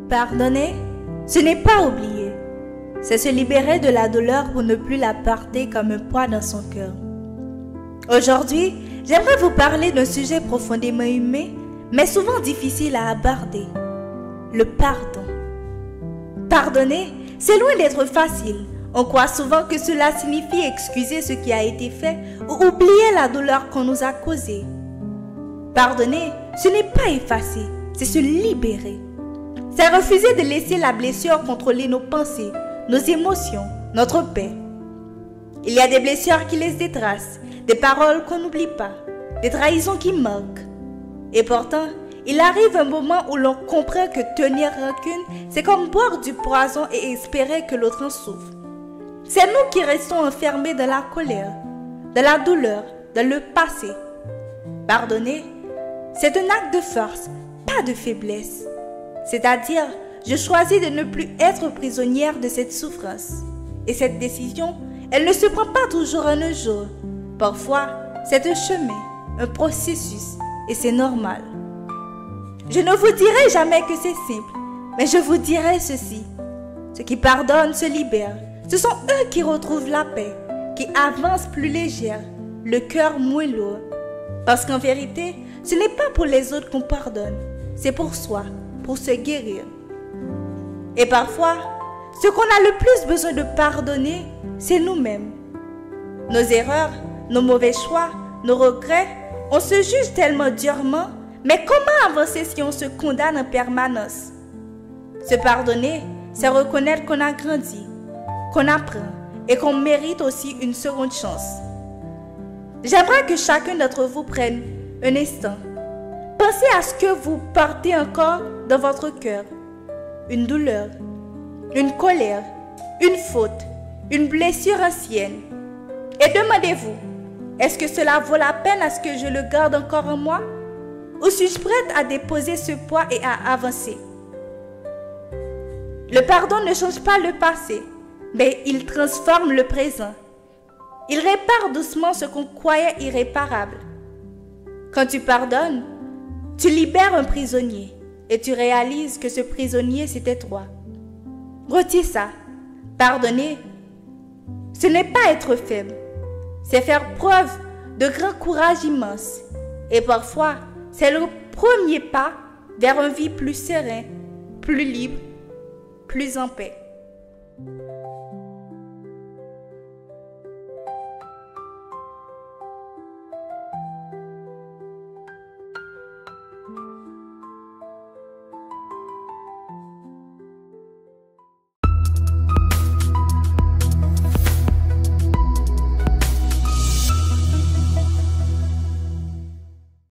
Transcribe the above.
Pardonner, ce n'est pas oublier. C'est se libérer de la douleur pour ne plus la porter comme un poids dans son cœur. Aujourd'hui, j'aimerais vous parler d'un sujet profondément humain, mais souvent difficile à aborder. Le pardon. Pardonner, c'est loin d'être facile. On croit souvent que cela signifie excuser ce qui a été fait ou oublier la douleur qu'on nous a causée. Pardonner, ce n'est pas effacer, c'est se libérer. C'est refuser de laisser la blessure contrôler nos pensées, nos émotions, notre paix. Il y a des blessures qui laissent des traces, des paroles qu'on n'oublie pas, des trahisons qui manquent. Et pourtant, il arrive un moment où l'on comprend que tenir rancune, c'est comme boire du poison et espérer que l'autre en souffre. C'est nous qui restons enfermés dans la colère, dans la douleur, dans le passé. Pardonner, c'est un acte de force, pas de faiblesse. C'est-à-dire, je choisis de ne plus être prisonnière de cette souffrance. Et cette décision, elle ne se prend pas toujours en un jour. Parfois, c'est un chemin, un processus, et c'est normal. Je ne vous dirai jamais que c'est simple, mais je vous dirai ceci. Ceux qui pardonnent se libèrent. Ce sont eux qui retrouvent la paix, qui avancent plus légère, le cœur moins lourd. Parce qu'en vérité, ce n'est pas pour les autres qu'on pardonne, c'est pour soi, pour se guérir. Et parfois, ce qu'on a le plus besoin de pardonner, c'est nous-mêmes. Nos erreurs, nos mauvais choix, nos regrets, on se juge tellement durement, mais comment avancer si on se condamne en permanence? Se pardonner, c'est reconnaître qu'on a grandi, qu'on apprend et qu'on mérite aussi une seconde chance. J'aimerais que chacun d'entre vous prenne un instant. Pensez à ce que vous portez encore dans votre cœur. Une douleur, une colère, une faute, une blessure ancienne. Et demandez-vous, est-ce que cela vaut la peine à ce que je le garde encore en moi? Ou suis-je prête à déposer ce poids et à avancer? Le pardon ne change pas le passé, mais il transforme le présent. Il répare doucement ce qu'on croyait irréparable. Quand tu pardonnes, tu libères un prisonnier et tu réalises que ce prisonnier, c'était toi. Retiens ça. Pardonner, ce n'est pas être faible. C'est faire preuve de grand courage immense. Et parfois, c'est le premier pas vers une vie plus sereine, plus libre, plus en paix.